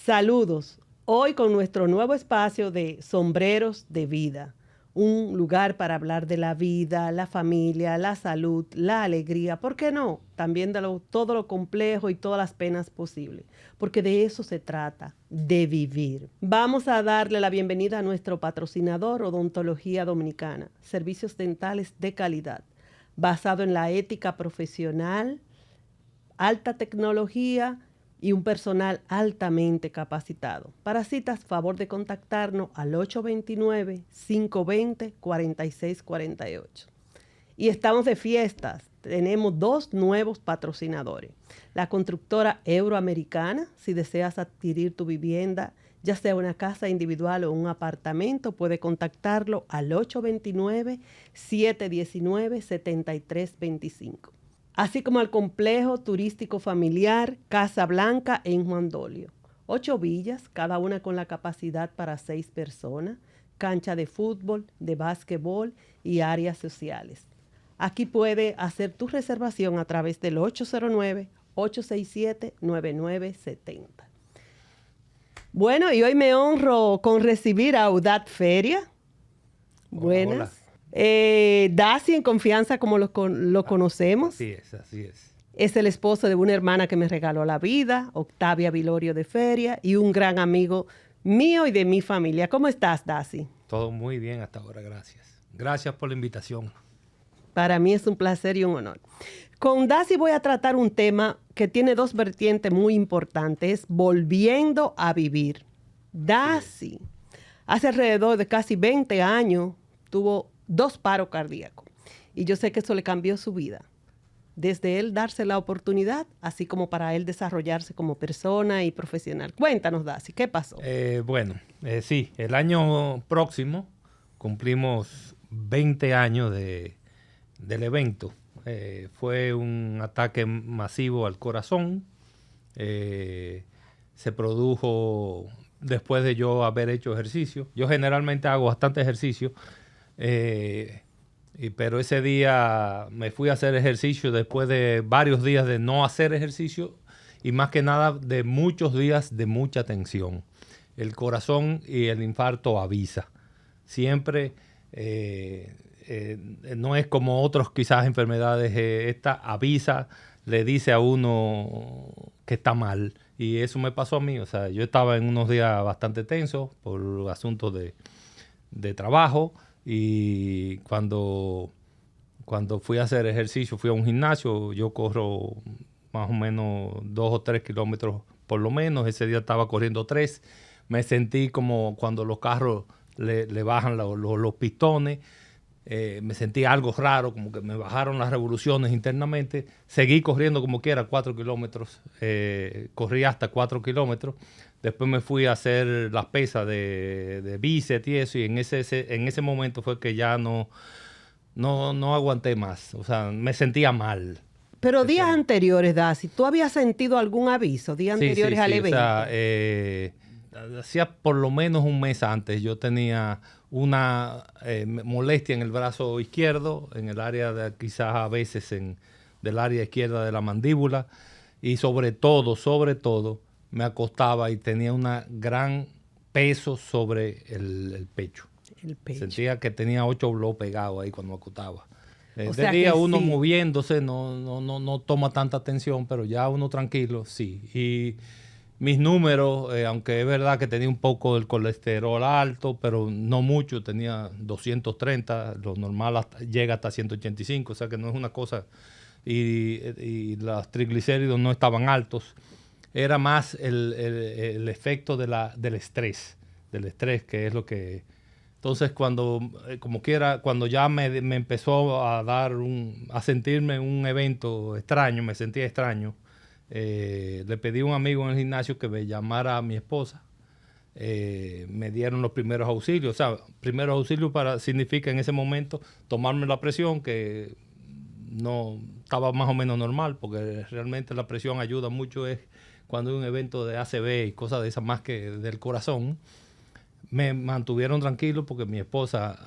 Saludos. Hoy con nuestro nuevo espacio de Sombreros de Vida. Un lugar para hablar de la vida, la familia, la salud, la alegría. ¿Por qué no? También de todo lo complejo y todas las penas posibles. Porque de eso se trata, de vivir. Vamos a darle la bienvenida a nuestro patrocinador Odontología Dominicana. Servicios dentales de calidad. Basado en la ética profesional, alta tecnología y un personal altamente capacitado. Para citas, favor de contactarnos al 829-520-4648. Y estamos de fiestas. Tenemos 2 nuevos patrocinadores. La constructora Euroamericana, si deseas adquirir tu vivienda, ya sea una casa individual o un apartamento, puede contactarlo al 829-719-7325. Así como el complejo turístico familiar Casa Blanca en Juan Dolio. 8 villas, cada una con la capacidad para 6 personas, cancha de fútbol, de básquetbol y áreas sociales. Aquí puede hacer tu reservación a través del 809-867-9970. Bueno, y hoy me honro con recibir a Audat Feria. Buenas. Hola. Daci en confianza como lo conocemos. Así es, así es. Es el esposo de una hermana que me regaló la vida, Octavia Vilorio de Feria, y un gran amigo mío y de mi familia. ¿Cómo estás, Daci? Todo muy bien hasta ahora, gracias. Gracias por la invitación. Para mí es un placer y un honor. Con Daci voy a tratar un tema que tiene 2 vertientes muy importantes, es volviendo a vivir. Daci, hace alrededor de casi 20 años, tuvo 2 paros cardíacos. Y yo sé que eso le cambió su vida. Desde él darse la oportunidad, así como para él desarrollarse como persona y profesional. Cuéntanos, Daci, ¿qué pasó? Sí, el año próximo cumplimos 20 años del evento. Fue un ataque masivo al corazón. Se produjo después de yo haber hecho ejercicio. Yo generalmente hago bastante ejercicio. Pero ese día me fui a hacer ejercicio después de varios días de no hacer ejercicio y más que nada de muchos días de mucha tensión. El corazón y el infarto avisa. Siempre no es como otras quizás enfermedades. Esta avisa, le dice a uno que está mal. Y eso me pasó a mí. O sea, yo estaba en unos días bastante tensos por asuntos de trabajo. Y cuando fui a hacer ejercicio, fui a un gimnasio, yo corro más o menos 2 o 3 kilómetros por lo menos. Ese día estaba corriendo 3. Me sentí como cuando los carros le bajan los pistones. Me sentí algo raro, como que me bajaron las revoluciones internamente. Seguí corriendo como quiera 4 kilómetros. Corrí hasta 4 kilómetros. Después me fui a hacer las pesas de bíceps y eso. Y en ese momento fue que ya no aguanté más. O sea, me sentía mal. Pero días anteriores, Daci, ¿tú habías sentido algún aviso? Días anteriores al evento. O sea, hacía por lo menos un mes antes. Yo tenía una molestia en el brazo izquierdo, en el área quizás a veces del área izquierda de la mandíbula. Y sobre todo, me acostaba y tenía un gran peso sobre el pecho. El pecho. Sentía que tenía 8 bloques pegados ahí cuando me acostaba. O De día uno moviéndose no toma tanta atención, pero ya uno tranquilo, sí. Y mis números, aunque es verdad que tenía un poco del colesterol alto, pero no mucho, tenía 230, lo normal llega hasta 185, o sea que no es una cosa. Y los triglicéridos no estaban altos. Era más el efecto del estrés, que es lo que... Entonces, cuando ya me empezó a sentirme un evento extraño, me sentía extraño, le pedí a un amigo en el gimnasio que me llamara a mi esposa. Me dieron los primeros auxilios. O sea, primeros auxilios significa en ese momento tomarme la presión, que no estaba más o menos normal, porque realmente la presión ayuda mucho es cuando hay un evento de ACV y cosas de esas más que del corazón. Me mantuvieron tranquilo porque mi esposa,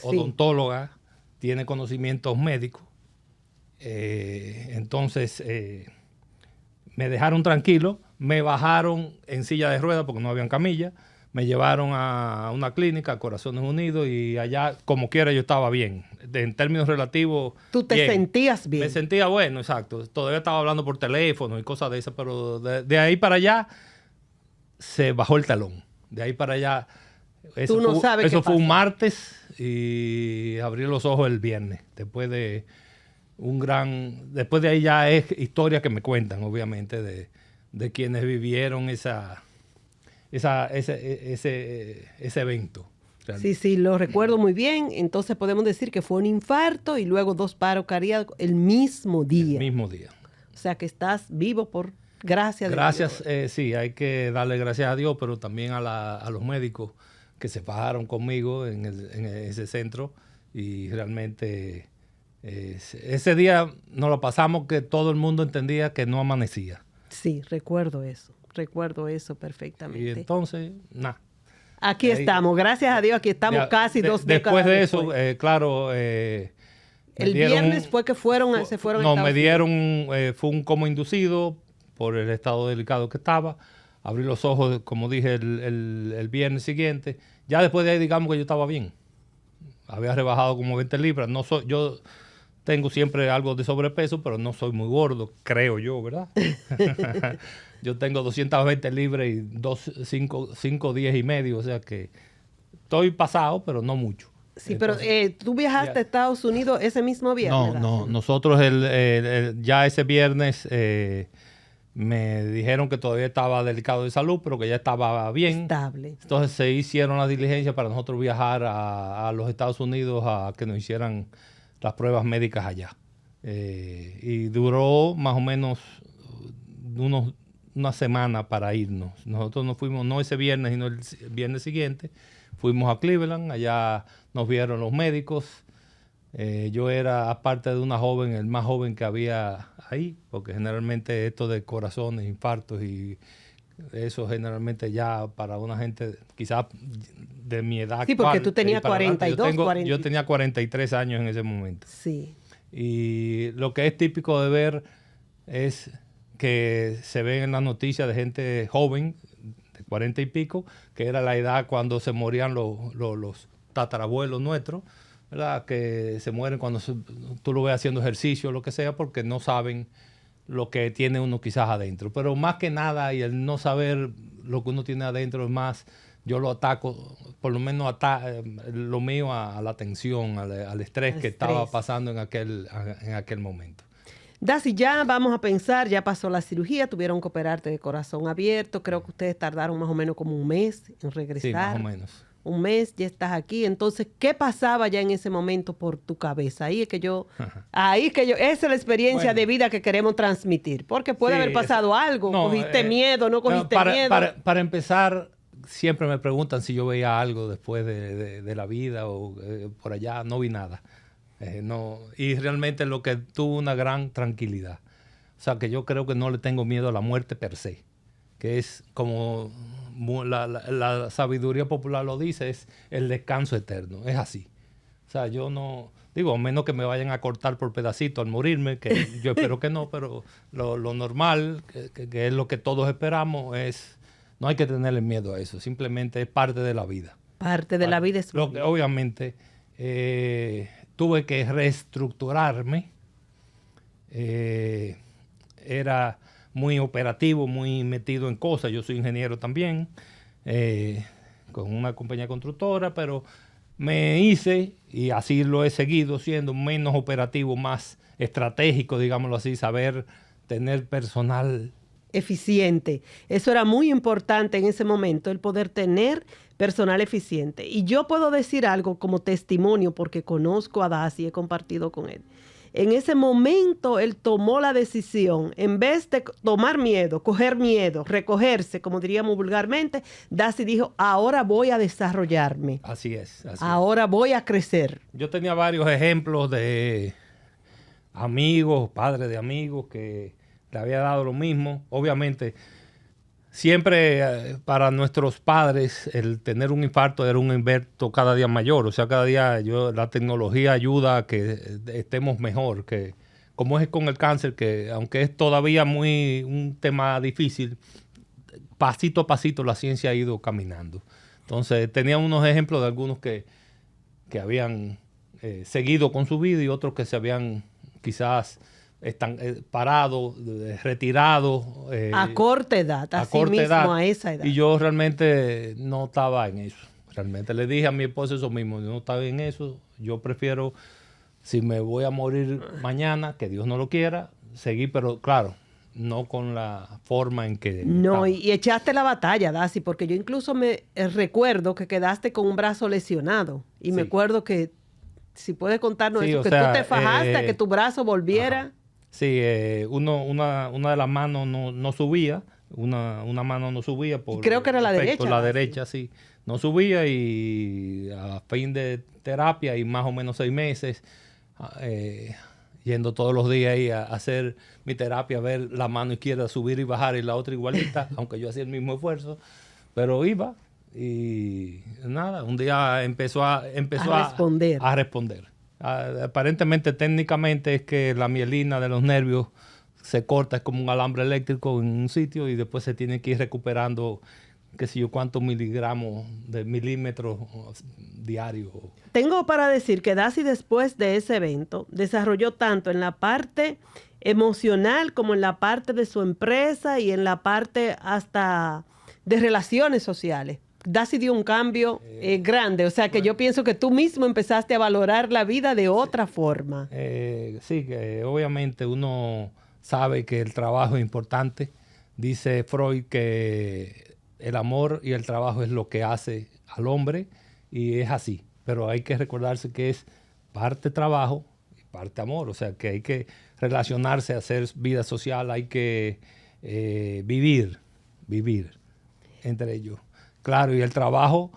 odontóloga, tiene conocimientos médicos. Entonces me dejaron tranquilo, me bajaron en silla de ruedas porque no habían camilla, me llevaron a una clínica, a Corazones Unidos, y allá, como quiera, yo estaba bien. En términos relativos, ¿Tú te bien. sentías bien? Me sentía bueno, exacto. Todavía estaba hablando por teléfono y cosas de esas, pero de ahí para allá se bajó el talón. De ahí para allá, Tú no sabes eso qué fue un pasó. martes y abrí los ojos el viernes. Después de ahí ya es historia que me cuentan, obviamente, de quienes vivieron ese evento. Sí, lo recuerdo muy bien. Entonces podemos decir que fue un infarto y luego 2 paros cardíacos el mismo día. El mismo día. O sea que estás vivo por gracia de Dios. Gracias, sí, hay que darle gracias a Dios, pero también a los médicos que se fajaron conmigo en ese centro, y realmente ese día nos lo pasamos que todo el mundo entendía que no amanecía. Sí, recuerdo eso perfectamente. Y entonces, nada. Aquí estamos, gracias a Dios, aquí estamos casi 2 décadas después de eso, después. claro. El viernes fue que se fueron a Estados me Unidos. dieron, fue un coma inducido por el estado delicado que estaba. Abrí los ojos, como dije, el viernes siguiente. Ya después de ahí, digamos que yo estaba bien. Había rebajado como 20 libras. Yo tengo siempre algo de sobrepeso, pero no soy muy gordo, creo yo, ¿verdad? Yo tengo 220 libras y 5 días y medio, o sea que estoy pasado, pero no mucho. Sí, entonces, pero tú viajaste a Estados Unidos ese mismo viernes. No, nosotros ya ese viernes me dijeron que todavía estaba delicado de salud, pero que ya estaba bien. Estable. Entonces se hicieron las diligencias para nosotros viajar a los Estados Unidos a que nos hicieran las pruebas médicas allá. Y duró más o menos una semana para irnos. Nosotros nos fuimos no ese viernes, sino el viernes siguiente. Fuimos a Cleveland, allá nos vieron los médicos. Yo era, aparte de una joven, el más joven que había ahí, porque generalmente esto de corazones, infartos y eso generalmente ya para una gente quizás de mi edad. Sí, porque tú tenías 42, yo tenía 43 años en ese momento. Sí. Y lo que es típico de ver es que se ven en las noticias de gente joven, de 40 y pico, que era la edad cuando se morían los tatarabuelos nuestros, ¿verdad? Que se mueren cuando tú lo ves haciendo ejercicio o lo que sea, porque no saben lo que tiene uno quizás adentro. Pero más que nada, y el no saber lo que uno tiene adentro es más, yo lo ataco, por lo menos lo mío a la tensión, al estrés que estaba pasando en aquel momento. Daci, ya vamos a pensar, ya pasó la cirugía, tuvieron que operarte de corazón abierto, creo que ustedes tardaron más o menos como un mes en regresar. Sí, más o menos. Un mes, ya estás aquí. Entonces, ¿qué pasaba ya en ese momento por tu cabeza? Esa es la experiencia de vida que queremos transmitir. Porque puede haber pasado algo. ¿Cogiste miedo? ¿No cogiste miedo? Para empezar, siempre me preguntan si yo veía algo después de la vida o por allá. No vi nada. No. Y realmente lo que tuvo una gran tranquilidad. O sea, que yo creo que no le tengo miedo a la muerte per se. Que es como la sabiduría popular lo dice, es el descanso eterno. Es así. O sea, yo no... Digo, a menos que me vayan a cortar por pedacitos al morirme, que yo espero que no, pero lo normal, que es lo que todos esperamos, es... No hay que tenerle miedo a eso. Simplemente es parte de la vida. Parte de la vida es... Lo que obviamente tuve que reestructurarme. Era muy operativo, muy metido en cosas. Yo soy ingeniero también, con una compañía constructora, pero me hice, y así lo he seguido siendo, menos operativo, más estratégico, digámoslo así, saber tener personal eficiente. Eso era muy importante en ese momento, el poder tener personal eficiente. Y yo puedo decir algo como testimonio, porque conozco a Daci y he compartido con él. En ese momento él tomó la decisión, en vez de tomar miedo, coger miedo, recogerse, como diríamos vulgarmente, Daci dijo, ahora voy a desarrollarme. Así es. Ahora voy a crecer. Yo tenía varios ejemplos de amigos, padres de amigos que le había dado lo mismo. Obviamente, siempre para nuestros padres el tener un infarto era un infarto cada día mayor. O sea, cada día la tecnología ayuda a que estemos mejor, que como es con el cáncer, que aunque es todavía un tema difícil, pasito a pasito la ciencia ha ido caminando. Entonces, tenía unos ejemplos de algunos que habían seguido con su vida y otros que se habían quizás parado, retirado. A corta edad, así mismo, a esa edad. Y yo realmente no estaba en eso. Realmente le dije a mi esposa eso mismo, yo no estaba en eso. Yo prefiero, si me voy a morir mañana, que Dios no lo quiera, seguir, pero claro, no con la forma en que... No, y echaste la batalla, Daci, porque yo incluso me recuerdo que quedaste con un brazo lesionado. Y me acuerdo que, si puedes contarnos eso, que tú te fajaste a que tu brazo volviera. Ajá. Sí, una de las manos no subía, una mano no subía. Y creo que era la derecha. La derecha, sí. No subía y a fin de terapia y más o menos 6 meses, yendo todos los días ahí a hacer mi terapia, ver la mano izquierda subir y bajar y la otra igualita, aunque yo hacía el mismo esfuerzo, pero iba y nada, un día empezó a responder. Aparentemente, técnicamente es que la mielina de los nervios se corta, es como un alambre eléctrico en un sitio y después se tiene que ir recuperando qué sé yo cuántos milímetros diarios. Tengo para decir que Daci, después de ese evento, desarrolló tanto en la parte emocional como en la parte de su empresa y en la parte hasta de relaciones sociales. Daci dio un cambio grande, o sea que yo pienso que tú mismo empezaste a valorar la vida de otra forma. Sí, que obviamente uno sabe que el trabajo es importante. Dice Freud que el amor y el trabajo es lo que hace al hombre y es así. Pero hay que recordarse que es parte trabajo y parte amor. O sea, que hay que relacionarse, hacer vida social, hay que vivir entre ellos. Claro, y el trabajo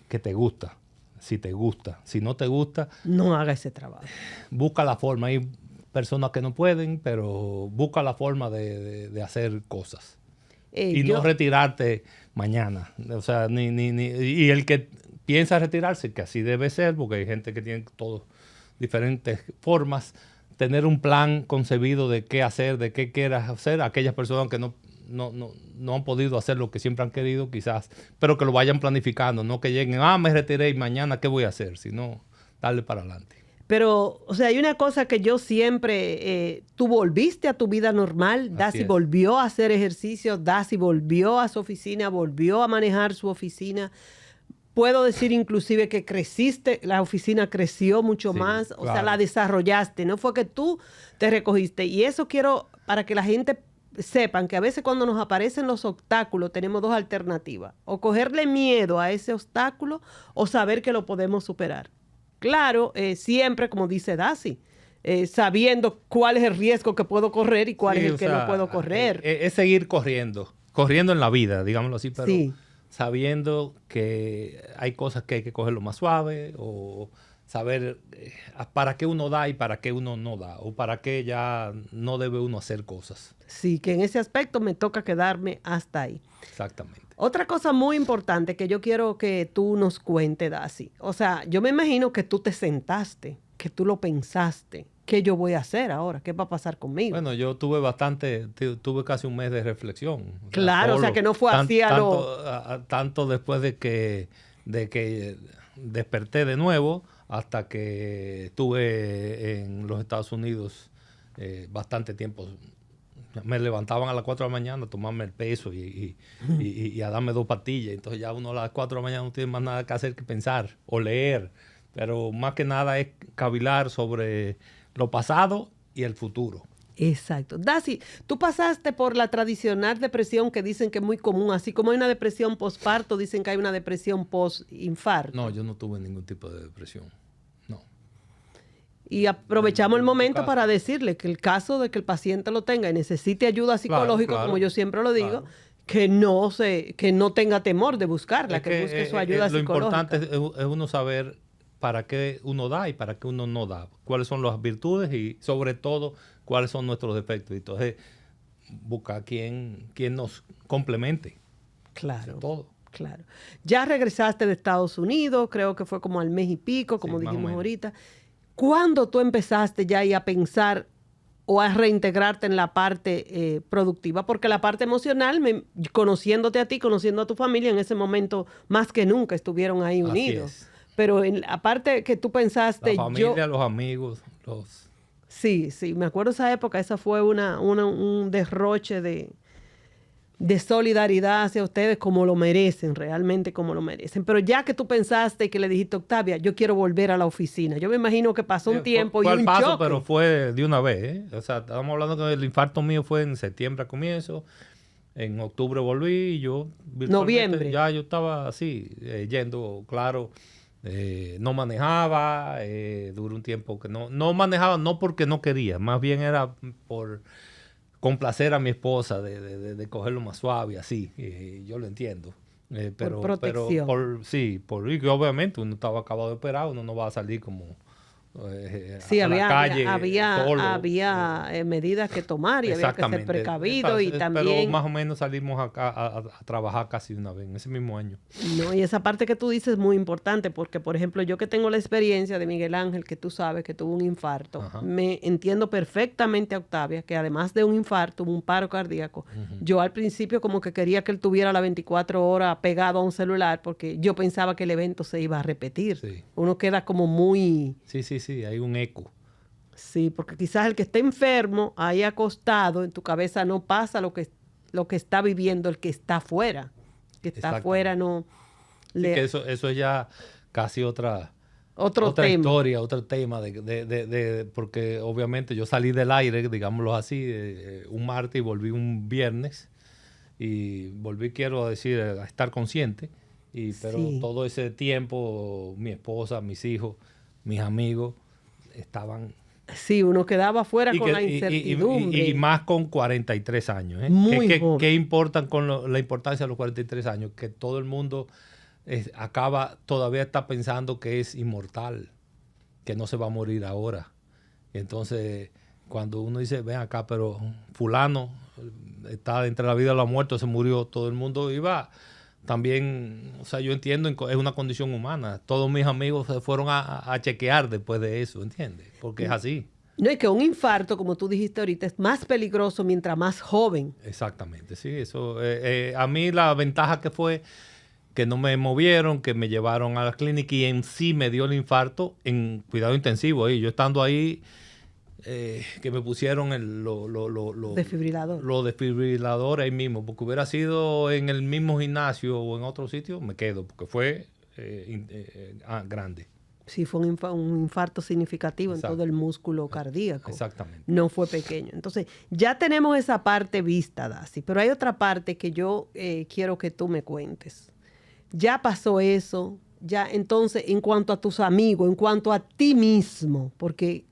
que te gusta, si te gusta. Si no te gusta, no haga ese trabajo. Busca la forma. Hay personas que no pueden, pero busca la forma de hacer cosas. No retirarte mañana. O sea, y el que piensa retirarse, que así debe ser, porque hay gente que tiene todas diferentes formas, tener un plan concebido de qué hacer, de qué quieras hacer. Aquellas personas que no han podido hacer lo que siempre han querido, quizás, pero que lo vayan planificando, no que lleguen, me retiré y mañana qué voy a hacer, sino darle para adelante. Pero, o sea, hay una cosa que yo siempre, tú volviste a tu vida normal, Daci volvió a hacer ejercicio, Daci volvió a su oficina, volvió a manejar su oficina. Puedo decir inclusive que creciste, la oficina creció mucho más, o sea, la desarrollaste, no fue que tú te recogiste. Y eso quiero, para que la gente sepan que a veces cuando nos aparecen los obstáculos tenemos 2 alternativas, o cogerle miedo a ese obstáculo o saber que lo podemos superar. Claro, siempre, como dice Daci, sabiendo cuál es el riesgo que puedo correr y cuál es el que no puedo correr. Es seguir corriendo en la vida, digámoslo así, pero sabiendo que hay cosas que hay que cogerlo más suave o saber para qué uno da y para qué uno no da o para qué ya no debe uno hacer cosas. Sí, que en ese aspecto me toca quedarme hasta ahí. Exactamente. Otra cosa muy importante que yo quiero que tú nos cuentes, Daci. O sea, yo me imagino que tú te sentaste, que tú lo pensaste. ¿Qué yo voy a hacer ahora? ¿Qué va a pasar conmigo? Bueno, yo tuve casi un mes de reflexión. Claro, o sea que no fue así a tanto después de que desperté de nuevo hasta que estuve en los Estados Unidos bastante tiempo. Me levantaban a las 4 de la mañana a tomarme el peso y a darme 2 pastillas. Entonces ya uno a las 4 de la mañana no tiene más nada que hacer que pensar o leer. Pero más que nada es cavilar sobre lo pasado y el futuro. Exacto. Daci, tú pasaste por la tradicional depresión que dicen que es muy común. Así como hay una depresión postparto, dicen que hay una depresión postinfarto. No, yo no tuve ningún tipo de depresión. No. Y aprovechamos el momento para decirle que el caso de que el paciente lo tenga y necesite ayuda psicológica, como yo siempre lo digo, que no tenga temor de buscarla, que busque su ayuda psicológica. Lo importante es uno saber para qué uno da y para qué uno no da. Cuáles son las virtudes y sobre todo cuáles son nuestros defectos. Entonces, buscar quien nos complemente. Claro. Todo. Claro. Ya regresaste de Estados Unidos, creo que fue como al mes y pico, como dijimos ahorita. ¿Cuándo tú empezaste ya a pensar o a reintegrarte en la parte productiva, porque la parte emocional, conociéndote a ti, conociendo a tu familia, en ese momento más que nunca estuvieron ahí unidos. Pero en la parte que tú pensaste... La familia, los amigos, los... Sí, me acuerdo esa época, esa fue un derroche de solidaridad hacia ustedes como lo merecen, realmente como lo merecen. Pero ya que tú pensaste y que le dijiste, Octavia, yo quiero volver a la oficina. Yo me imagino que pasó un tiempo fue y un paso, choque. pero fue de una vez, ¿eh? O sea, estamos hablando que el infarto mío fue en septiembre a comienzo. En octubre volví y yo... Noviembre. Ya yo estaba así, yendo, claro. No manejaba, duró un tiempo que no manejaba, no porque no quería, más bien era por complacer a mi esposa, de cogerlo más suave, así, yo lo entiendo. Por protección. Porque obviamente uno estaba acabado de operar, uno no va a salir como sí, a la calle solo. Había medidas que tomar y había que ser precavido. Y también... Pero más o menos salimos a trabajar casi una vez, en ese mismo año. No, y esa parte que tú dices es muy importante porque, por ejemplo, yo que tengo la experiencia de Miguel Ángel, que tú sabes que tuvo un infarto, Ajá. me entiendo perfectamente a Octavia, que además de un infarto, un paro cardíaco, yo al principio como que quería que él tuviera las 24 horas pegado a un celular porque yo pensaba que el evento se iba a repetir. Sí. Uno queda como muy... Sí, hay un eco. Sí, porque quizás el que esté enfermo, ahí acostado, en tu cabeza no pasa lo que está viviendo el que está afuera. El que está afuera no... Sí, que eso es ya casi otra tema. Historia, otro tema, porque obviamente yo salí del aire, digámoslo así, un martes y volví un viernes. Y volví, quiero decir, a estar consciente. Pero todo ese tiempo, mi esposa, mis hijos, mis amigos, estaban... Sí, uno quedaba afuera con la incertidumbre. Y más con 43 años. Muy joven. ¿Qué importan con la importancia de los 43 años? Que todo el mundo todavía está pensando que es inmortal, que no se va a morir ahora. Y entonces, cuando uno dice, ven acá, pero fulano está entre la vida y la muerte, se murió, todo el mundo iba... También, o sea, yo entiendo, es una condición humana. Todos mis amigos se fueron a chequear después de eso, ¿entiendes? Porque es así. No, y que un infarto, como tú dijiste ahorita, es más peligroso mientras más joven. Exactamente, sí. Eso, a mí la ventaja que fue que no me movieron, que me llevaron a la clínica y en sí me dio el infarto en cuidado intensivo. Yo estando ahí... que me pusieron desfibrilador. Los desfibriladores ahí mismo, porque hubiera sido en el mismo gimnasio o en otro sitio, me quedo, porque fue grande. Sí, fue un infarto significativo. Exacto. En todo el músculo cardíaco. Exactamente. No fue pequeño. Entonces, ya tenemos esa parte vista, Dacy, pero hay otra parte que yo quiero que tú me cuentes. Ya pasó eso, ya entonces, en cuanto a tus amigos, en cuanto a ti mismo, porque...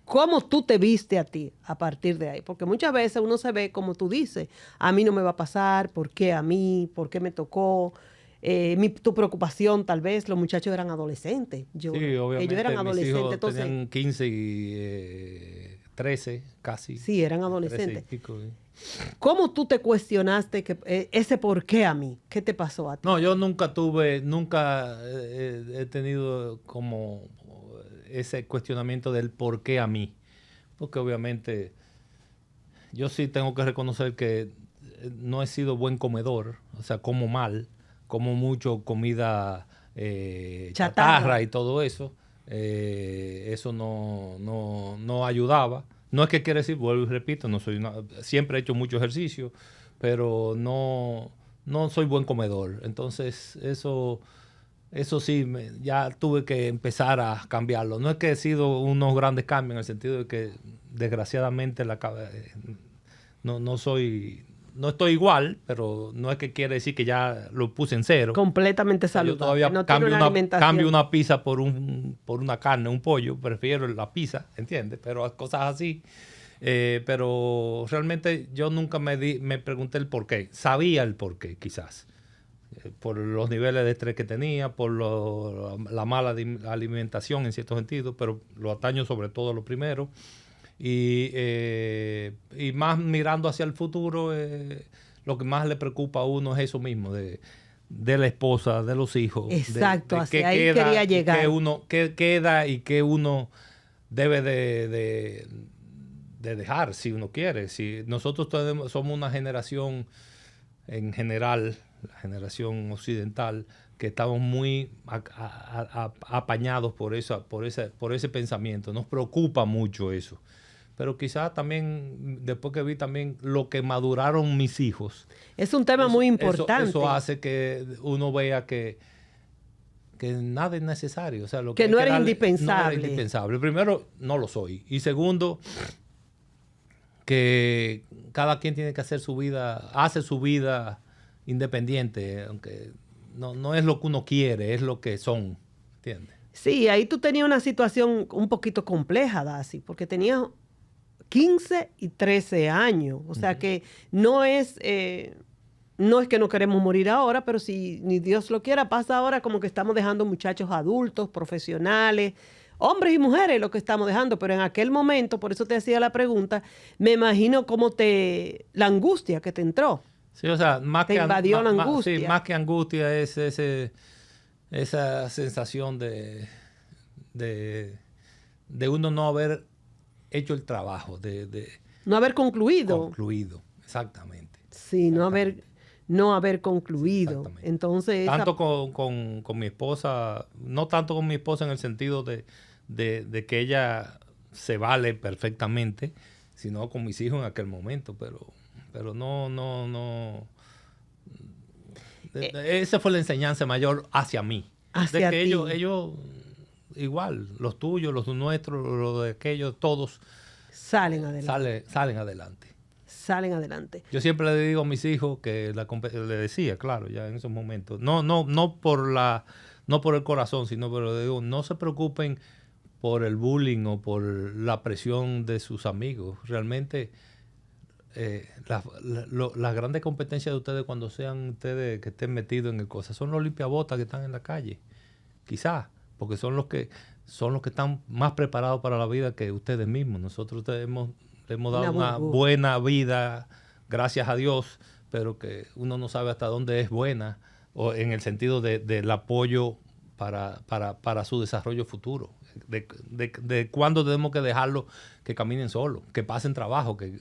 ¿Cómo tú te viste a ti a partir de ahí? Porque muchas veces uno se ve como tú dices, a mí no me va a pasar, ¿por qué a mí? ¿Por qué me tocó? Tu preocupación tal vez, los muchachos eran adolescentes. Sí, obviamente. Ellos eran adolescentes. Mis hijos entonces, tenían 15 y 13 casi. Sí, eran adolescentes. 13 y pico, sí. ¿Cómo tú te cuestionaste ese por qué a mí? ¿Qué te pasó a ti? No, yo nunca he tenido como... ese cuestionamiento del por qué a mí. Porque obviamente yo sí tengo que reconocer que no he sido buen comedor, o sea, como mal, como mucho comida chatarra y todo eso. Eso no ayudaba. No es que quiera decir, vuelvo y repito, siempre he hecho mucho ejercicio, pero no soy buen comedor. Entonces eso sí, ya tuve que empezar a cambiarlo. No es que he sido unos grandes cambios en el sentido de que desgraciadamente no estoy igual, pero no es que quiere decir que ya lo puse en cero. Completamente saludable. Yo todavía cambio una pizza por una carne, un pollo. Prefiero la pizza, ¿entiendes? Pero cosas así. Pero realmente yo nunca me pregunté el por qué. Sabía el por qué, quizás. Por los niveles de estrés que tenía, por la mala alimentación en cierto sentido, pero lo ataño sobre todo lo primero. Y más mirando hacia el futuro, lo que más le preocupa a uno es eso mismo, de la esposa, de los hijos. Exacto, hacia ahí quería llegar. Qué queda y qué uno debe de dejar, si uno quiere. Si nosotros somos una generación, en general, la generación occidental, que estamos muy apañados por ese pensamiento. Nos preocupa mucho eso. Pero quizás también, después que vi también lo que maduraron mis hijos. Es un tema muy importante. Eso hace que uno vea que nada es necesario. O sea, que no era indispensable. No era indispensable. Primero, no lo soy. Y segundo, que cada quien tiene que hace su vida independiente, aunque no es lo que uno quiere, es lo que son, ¿entiendes? Sí, ahí tú tenías una situación un poquito compleja, Daci, porque tenías 15 y 13 años, o sea que no es que no queremos morir ahora, pero si ni Dios lo quiera, pasa ahora como que estamos dejando muchachos adultos, profesionales, hombres y mujeres lo que estamos dejando, pero en aquel momento, por eso te hacía la pregunta, me imagino cómo la angustia que te entró. Sí, o sea, te invadió la angustia. Sí, más que angustia es esa sensación de uno no haber hecho el trabajo, no haber concluido. Concluido, exactamente. Sí, exactamente. no haber concluido. Entonces, tanto con mi esposa, no tanto con mi esposa en el sentido de que ella se vale perfectamente, sino con mis hijos en aquel momento, pero no. Esa fue la enseñanza mayor hacia mí. Hacia de que ti. ellos igual, los tuyos, los nuestros, los de aquellos, todos salen adelante. Salen adelante. Yo siempre le digo a mis hijos que le decía, claro, ya en esos momentos, no por el corazón, sino pero le digo, no se preocupen por el bullying o por la presión de sus amigos. Realmente las grandes competencias de ustedes cuando sean ustedes que estén metidos en el cosa son los limpiabotas que están en la calle, quizás, porque son los que están más preparados para la vida que ustedes mismos. Nosotros hemos dado una buena vida, gracias a Dios, pero que uno no sabe hasta dónde es buena, o en el sentido del apoyo para su desarrollo futuro, de cuándo tenemos que dejarlo que caminen solos, que pasen trabajo, que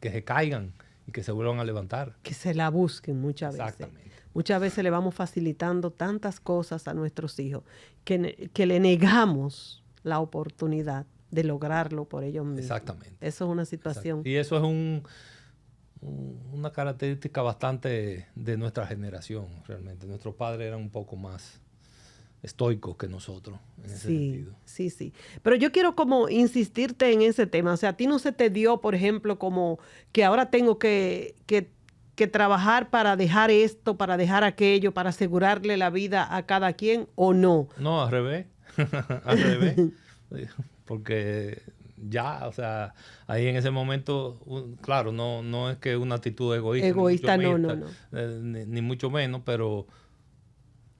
se caigan y que se vuelvan a levantar. Que se la busquen muchas veces. Exactamente. Muchas veces le vamos facilitando tantas cosas a nuestros hijos que le negamos la oportunidad de lograrlo por ellos mismos. Exactamente. Eso es una situación. Exacto. Y eso es una característica bastante de nuestra generación, realmente. Nuestros padres eran un poco más estoicos que nosotros en ese sentido. Sí. Pero yo quiero como insistirte en ese tema. O sea, a ti no se te dio, por ejemplo, como que ahora tengo que trabajar para dejar esto, para dejar aquello, para asegurarle la vida a cada quien, ¿o no? No, al revés. Al revés. Porque ya, o sea, ahí en ese momento, claro, no es que una actitud egoísta. Egoísta, no. Ni mucho menos, pero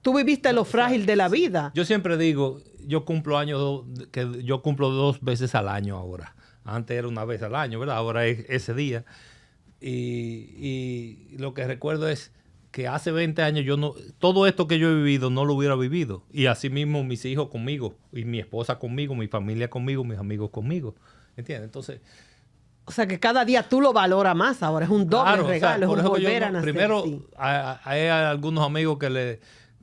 tú viviste lo frágil de la vida. Yo siempre digo, yo cumplo 2 veces al año ahora. Antes era una vez al año, ¿verdad? Ahora es ese día. Y lo que recuerdo es que hace 20 años todo esto que yo he vivido no lo hubiera vivido. Y así mismo mis hijos conmigo, y mi esposa conmigo, mi familia conmigo, mis amigos conmigo. ¿Entiendes? Entonces, o sea, que cada día tú lo valoras más ahora. Es un doble regalo, es un volver a nacer. Primero, hay algunos amigos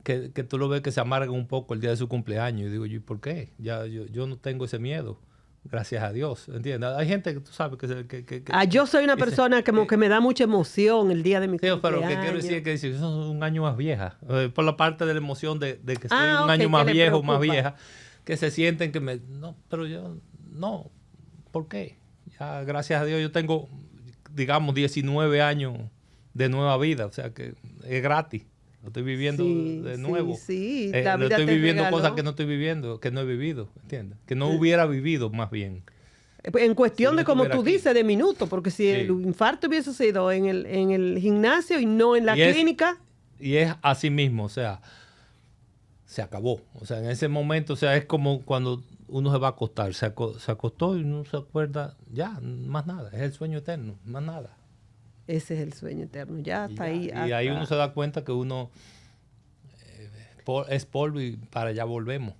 que tú lo ves que se amargan un poco el día de su cumpleaños. Y digo, ¿y por qué? Yo no tengo ese miedo. Gracias a Dios, ¿entiendes? Hay gente que tú sabes que yo soy una persona que me da mucha emoción el día de mi cumpleaños. Pero que quiero decir que si son un año más vieja, por la parte de la emoción de que soy un año más viejo, más vieja, que se sienten que no, pero yo, no, ¿por qué? Ya, gracias a Dios, yo tengo, digamos, 19 años de nueva vida, o sea que es gratis. Lo estoy viviendo de nuevo. Sí, la vida estoy viviendo regaló cosas que no estoy viviendo, que no he vivido, ¿entiendes? Que no hubiera vivido, más bien. En cuestión de, como tú dices, de minutos, porque si el infarto hubiese sido en el gimnasio y no en la clínica. Y es así mismo, o sea, se acabó. O sea, en ese momento, o sea, es como cuando uno se va a acostar. Se acostó y no se acuerda, ya, más nada. Es el sueño eterno, más nada. Ese es el sueño eterno, ya está ahí. Y ahí uno se da cuenta que uno es polvo y para allá volvemos.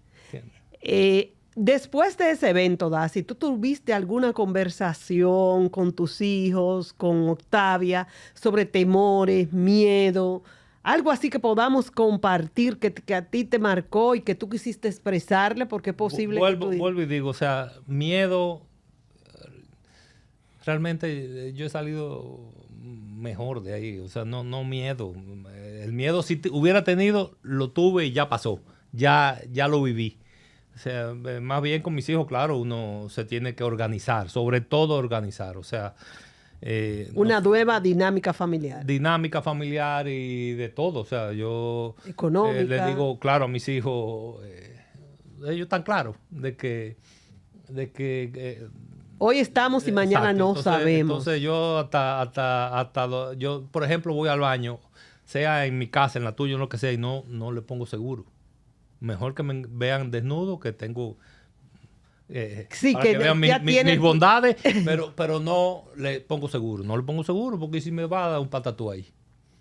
Después de ese evento, Daisy, ¿tú tuviste alguna conversación con tus hijos, con Octavia, sobre temores, miedo, algo así que podamos compartir, que a ti te marcó y que tú quisiste expresarle? Porque es posible que tú... Vuelvo y digo, o sea, miedo, realmente yo he salido mejor de ahí, o sea, no miedo. El miedo si hubiera tenido, lo tuve y ya pasó, ya lo viví. O sea, más bien con mis hijos, claro, uno se tiene que organizar, sobre todo organizar, o sea... una nueva dinámica familiar. Dinámica familiar y de todo, o sea, yo económica. les digo, claro, a mis hijos, ellos están claros de que hoy estamos y mañana exacto. no Entonces, sabemos. Entonces yo yo, por ejemplo, voy al baño, sea en mi casa, en la tuya, en lo que sea, y no le pongo seguro. Mejor que me vean desnudo, que tengo... sí, para que vean mis bondades, pero no le pongo seguro. No le pongo seguro porque si me va a dar un patatú ahí.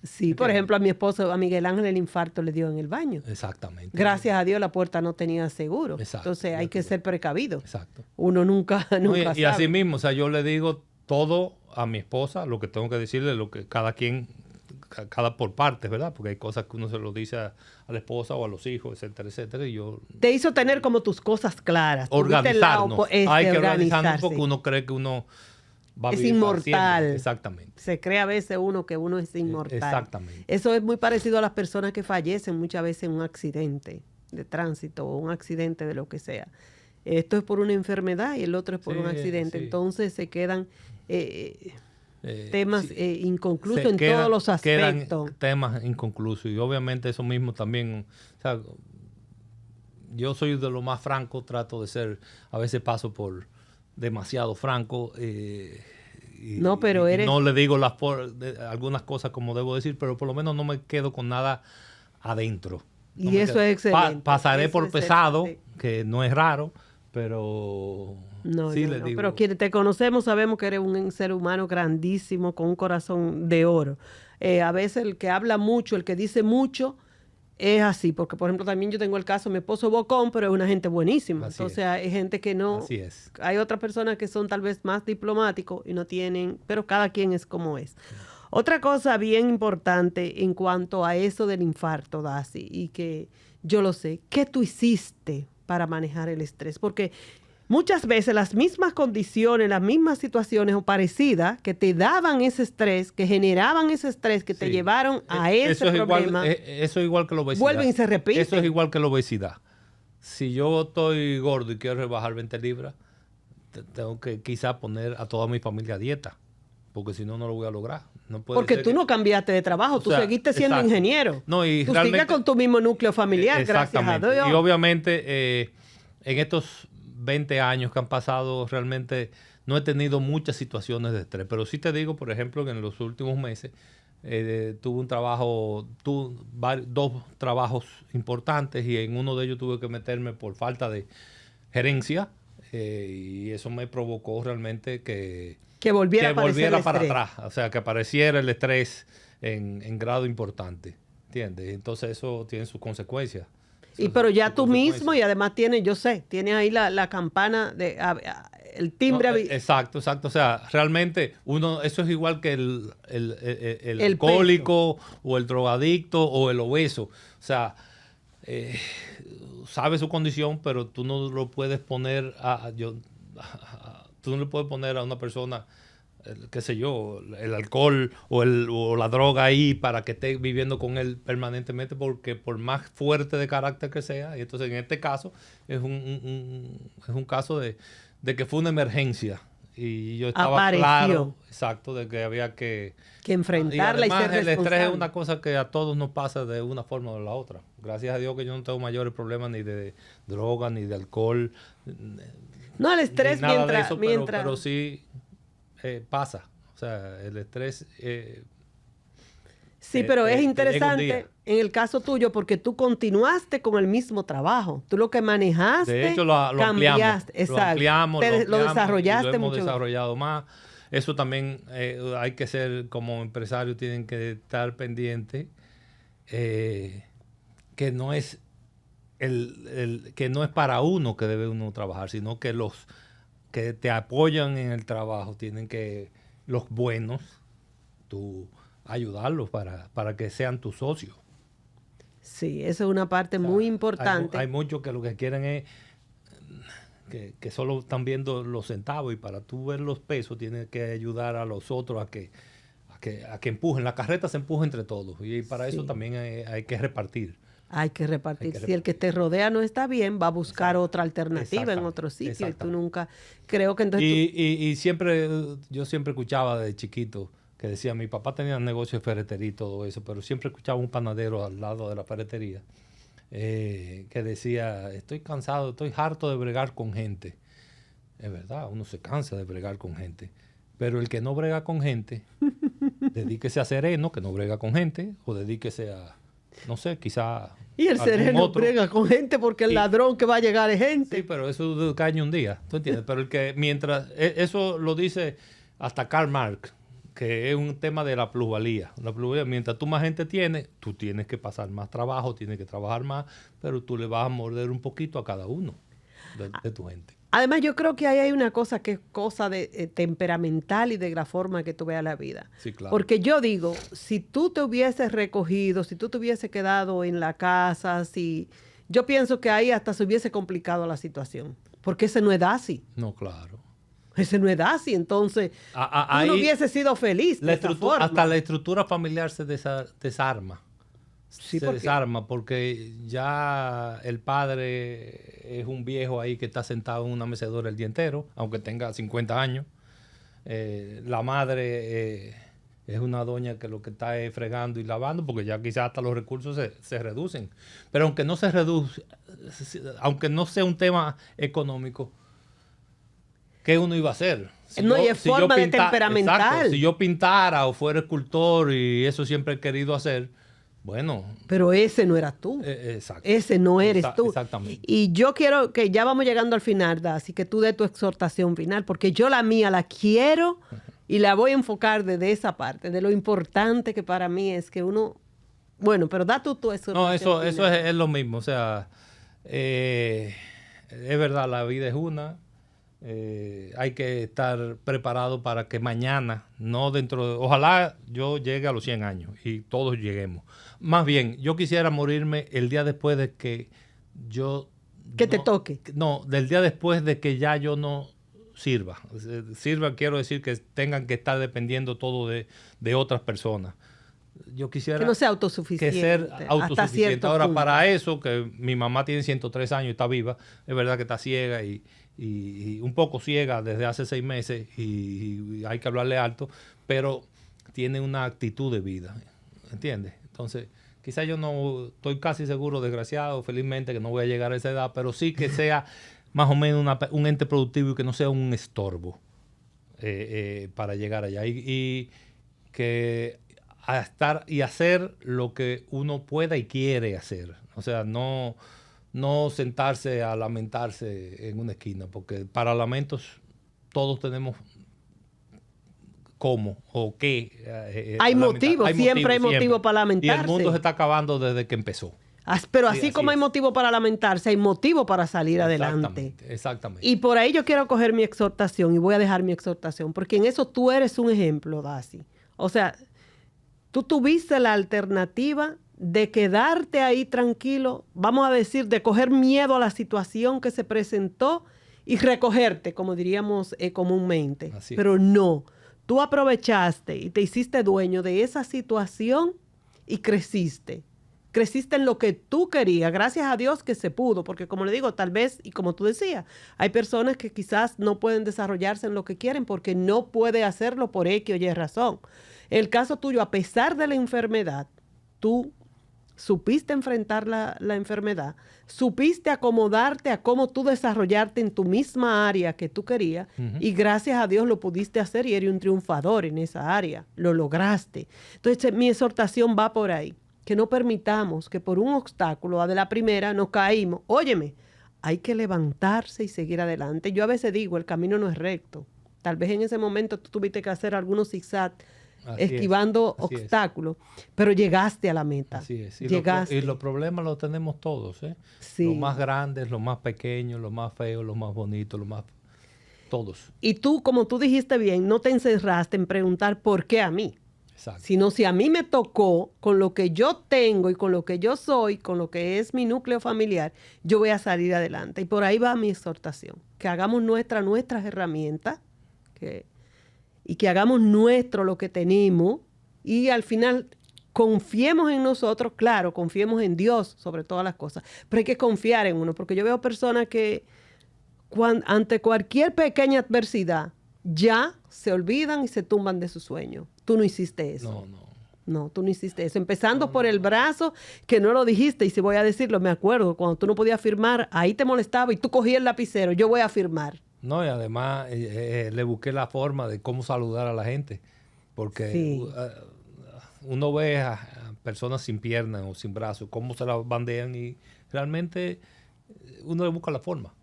Sí, por ejemplo, a mi esposo, a Miguel Ángel, el infarto le dio en el baño. Exactamente. Gracias a Dios la puerta no tenía seguro. Exacto. Entonces hay que ser precavido. Exacto. Uno nunca sabe. Y así mismo, o sea, yo le digo todo a mi esposa, lo que tengo que decirle, lo que cada quien, cada por partes, ¿verdad? Porque hay cosas que uno se lo dice a la esposa o a los hijos, etcétera, etcétera. Y yo... Te hizo tener como tus cosas claras. Organizarnos. Hay que organizarnos organizarse. porque uno cree que uno va a es vivir para inmortal. siempre. Exactamente. Se cree a veces uno que uno es inmortal. Exactamente. Eso es muy parecido a las personas que fallecen muchas veces en un accidente de tránsito o un accidente de lo que sea. Esto es por una enfermedad y el otro es por un accidente. Sí. Entonces se quedan temas inconclusos en todos los aspectos. Quedan temas inconclusos y obviamente eso mismo también, o sea, yo soy de lo más franco, trato de ser, a veces paso por demasiado franco no, pero eres... no le digo algunas cosas como debo decir, pero por lo menos no me quedo con nada adentro. Y eso es excelente. Pasaré por pesado, que no es raro, pero sí le digo. Pero quienes te conocemos sabemos que eres un ser humano grandísimo, con un corazón de oro. A veces el que habla mucho, el que dice mucho, es así. Porque, por ejemplo, también yo tengo el caso de mi esposo Bocón, pero es una gente buenísima. Así Entonces hay gente que no... Así es. Hay otras personas que son tal vez más diplomáticos y no tienen... Pero cada quien es como es. Otra cosa bien importante en cuanto a eso del infarto, Daisy, y que yo lo sé, ¿qué tú hiciste para manejar el estrés? Porque muchas veces las mismas condiciones, las mismas situaciones o parecidas que te daban ese estrés, que generaban ese estrés, que te llevaron a ese problema. Eso es igual que la obesidad. Vuelven y se repiten. Eso es igual que la obesidad. Si yo estoy gordo y quiero rebajar 20 libras, tengo que quizá poner a toda mi familia a dieta, porque si no, no lo voy a lograr. No porque tú no cambiaste de trabajo, tú seguiste siendo ingeniero. No, y tú sigues con tu mismo núcleo familiar, gracias a Dios. Y obviamente en estos 20 años que han pasado, realmente no he tenido muchas situaciones de estrés. Pero sí te digo, por ejemplo, que en los últimos meses tuve dos trabajos importantes y en uno de ellos tuve que meterme por falta de gerencia y eso me provocó realmente que volviera para atrás, o sea, que apareciera el estrés en grado importante, ¿entiendes? Entonces eso tiene sus consecuencias. Pero ya tú mismo, y además tienes ahí la campana, el timbre. No, exacto, o sea, realmente eso es igual que el alcohólico o el drogadicto o el obeso, o sea, sabe su condición, pero tú no lo puedes poner tú no le puedes poner a una persona, qué sé yo, el alcohol o la droga ahí para que esté viviendo con él permanentemente, porque por más fuerte de carácter que sea, y entonces en este caso es un caso de que fue una emergencia y yo estaba claro, exacto, de que había que enfrentarla y ser responsable. El estrés es una cosa que a todos nos pasa de una forma o de la otra. Gracias a Dios que yo no tengo mayores problemas ni de droga, ni de alcohol. No, el estrés nada de eso, pero sí pasa. O sea, el estrés... sí, pero es interesante en el caso tuyo porque tú continuaste con el mismo trabajo. Tú lo que manejaste, de hecho, lo ampliamos. Exacto. Lo desarrollaste mucho. Lo hemos mucho. desarrollado más. Eso también hay que ser, como empresario, tienen que estar pendiente que no es que no es para uno que debe uno trabajar, sino que los que te apoyan en el trabajo tienen que, los buenos, tú ayudarlos para que sean tus socios. Sí, esa es una parte muy importante. Hay muchos que lo que quieren es que solo están viendo los centavos, y para tú ver los pesos tienes que ayudar a los otros a que empujen. La carreta se empuja entre todos, y para eso también hay que repartir. Hay que repartir. Si el que te rodea no está bien, va a buscar otra alternativa en otro sitio, y tú nunca... Creo que entonces... Y yo siempre escuchaba de chiquito que decía, mi papá tenía un negocio de ferretería y todo eso, pero siempre escuchaba un panadero al lado de la ferretería que decía, estoy cansado, estoy harto de bregar con gente. Es verdad, uno se cansa de bregar con gente, pero el que no brega con gente, dedíquese a sereno, que no brega con gente, o dedíquese a, no sé, quizá... Y el sereno brega con gente porque el ladrón que va a llegar es gente. Sí, pero eso cae un día, ¿tú entiendes? Pero el que eso lo dice hasta Karl Marx, que es un tema de la plusvalía. La plusvalía, mientras tú más gente tienes, tú tienes que pasar más trabajo, tienes que trabajar más, pero tú le vas a morder un poquito a cada uno de tu gente. Además, yo creo que ahí hay una cosa que es cosa de temperamental y de la forma que tú veas la vida. Sí, claro. Porque yo digo, si tú te hubieses recogido, si tú te hubieses quedado en la casa, yo pienso que ahí hasta se hubiese complicado la situación. Porque ese no es Daisy. No, claro. Ese no es Daisy. Entonces, tú no hubiese sido feliz de esa forma. Hasta la estructura familiar se desarma. Sí, se desarma porque ya el padre es un viejo ahí que está sentado en una mecedora el día entero, aunque tenga 50 años. La madre es una doña que lo que está es fregando y lavando, porque ya quizás hasta los recursos se reducen. Pero aunque no se reduce, aunque no sea un tema económico, ¿qué uno iba a hacer? No, y es forma de temperamental. Exacto, si yo pintara o fuera escultor, y eso siempre he querido hacer, bueno. Pero ese no eras tú. Exacto. Ese no eres tú. Exactamente. Y yo quiero que ya vamos llegando al final, así que tú dé tu exhortación final, porque yo la mía la quiero y la voy a enfocar desde esa parte, de lo importante que para mí es que uno... Bueno, pero da tú tu exhortación. No, eso es lo mismo. O sea, es verdad, la vida es una. Hay que estar preparado para que mañana, ojalá yo llegue a los 100 años y todos lleguemos. Más bien, yo quisiera morirme el día después de que te toque. No, del día después de que ya yo no sirva. Sirva, quiero decir que tengan que estar dependiendo todo de otras personas. Yo quisiera que no sea autosuficiente. Que ser autosuficiente. Ahora, punto. para eso, que mi mamá tiene 103 años y está viva, es verdad que está ciega y un poco ciega desde hace 6 meses y hay que hablarle alto, pero tiene una actitud de vida, ¿entiendes? Entonces, quizás yo no estoy casi seguro, desgraciado, felizmente, que no voy a llegar a esa edad, pero sí que sea más o menos un ente productivo y que no sea un estorbo para llegar allá. Y que a estar y hacer lo que uno pueda y quiere hacer. O sea, no sentarse a lamentarse en una esquina, porque para lamentos todos tenemos cómo o qué. Hay motivos, siempre hay motivo para lamentarse. Y el mundo se está acabando desde que empezó. Pero así como hay motivo para lamentarse, hay motivo para salir adelante. Exactamente. Y por ahí yo quiero coger mi exhortación y voy a dejar mi exhortación, porque en eso tú eres un ejemplo, Daisy. O sea, tú tuviste la alternativa de quedarte ahí tranquilo, vamos a decir, de coger miedo a la situación que se presentó y recogerte, como diríamos comúnmente. Pero no, tú aprovechaste y te hiciste dueño de esa situación y creciste. Creciste en lo que tú querías, gracias a Dios que se pudo, porque como le digo, tal vez, y como tú decías, hay personas que quizás no pueden desarrollarse en lo que quieren porque no puede hacerlo por X o Y razón. El caso tuyo, a pesar de la enfermedad, tú supiste enfrentar la enfermedad, supiste acomodarte a cómo tú desarrollarte en tu misma área que tú querías, y gracias a Dios lo pudiste hacer y eres un triunfador en esa área, lo lograste. Entonces mi exhortación va por ahí, que no permitamos que por un obstáculo de la primera nos caímos. Óyeme, hay que levantarse y seguir adelante. Yo a veces digo, el camino no es recto. Tal vez en ese momento tú tuviste que hacer algunos zigzags esquivando obstáculos, pero llegaste a la meta. Así es. Llegaste. Y los problemas los tenemos todos, ¿eh? Sí. Los más grandes, los más pequeños, los más feos, los más bonitos, los más... Todos. Y tú, como tú dijiste bien, no te encerraste en preguntar por qué a mí. Exacto. Sino si a mí me tocó, con lo que yo tengo y con lo que yo soy, con lo que es mi núcleo familiar, yo voy a salir adelante. Y por ahí va mi exhortación. Que hagamos nuestras herramientas y que hagamos nuestro lo que tenemos y al final confiemos en nosotros, claro, confiemos en Dios sobre todas las cosas, pero hay que confiar en uno, porque yo veo personas que ante cualquier pequeña adversidad ya se olvidan y se tumban de su sueño. Tú no hiciste eso. No, tú no hiciste eso. Empezando por el brazo, que no lo dijiste, y si voy a decirlo, me acuerdo, cuando tú no podías firmar, ahí te molestaba y tú cogías el lapicero, yo voy a firmar. No, y además le busqué la forma de cómo saludar a la gente, porque sí. Uno ve a personas sin piernas o sin brazos, cómo se la bandean y realmente uno le busca la forma.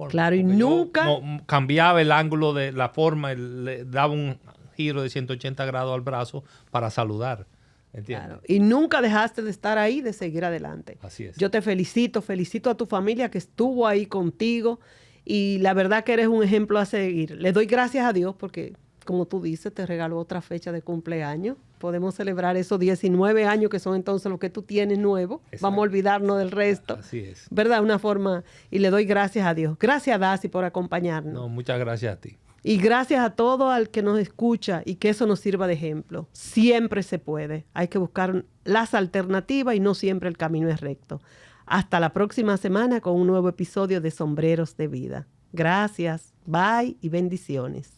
Claro, y nunca... cambiaba el ángulo de la forma, le daba un giro de 180 grados al brazo para saludar. ¿Entiendes? Claro. Y nunca dejaste de estar ahí, de seguir adelante. Así es. Yo te felicito a tu familia que estuvo ahí contigo y la verdad que eres un ejemplo a seguir. Le doy gracias a Dios porque, como tú dices, te regaló otra fecha de cumpleaños. Podemos celebrar esos 19 años que son entonces los que tú tienes nuevos. Exacto. Vamos a olvidarnos del resto. Así es. ¿Verdad? Una forma, y le doy gracias a Dios. Gracias, Daci, por acompañarnos. No, muchas gracias a ti. Y gracias a todo al que nos escucha y que eso nos sirva de ejemplo. Siempre se puede. Hay que buscar las alternativas y no siempre el camino es recto. Hasta la próxima semana con un nuevo episodio de Sombreros de Vida. Gracias. Bye y bendiciones.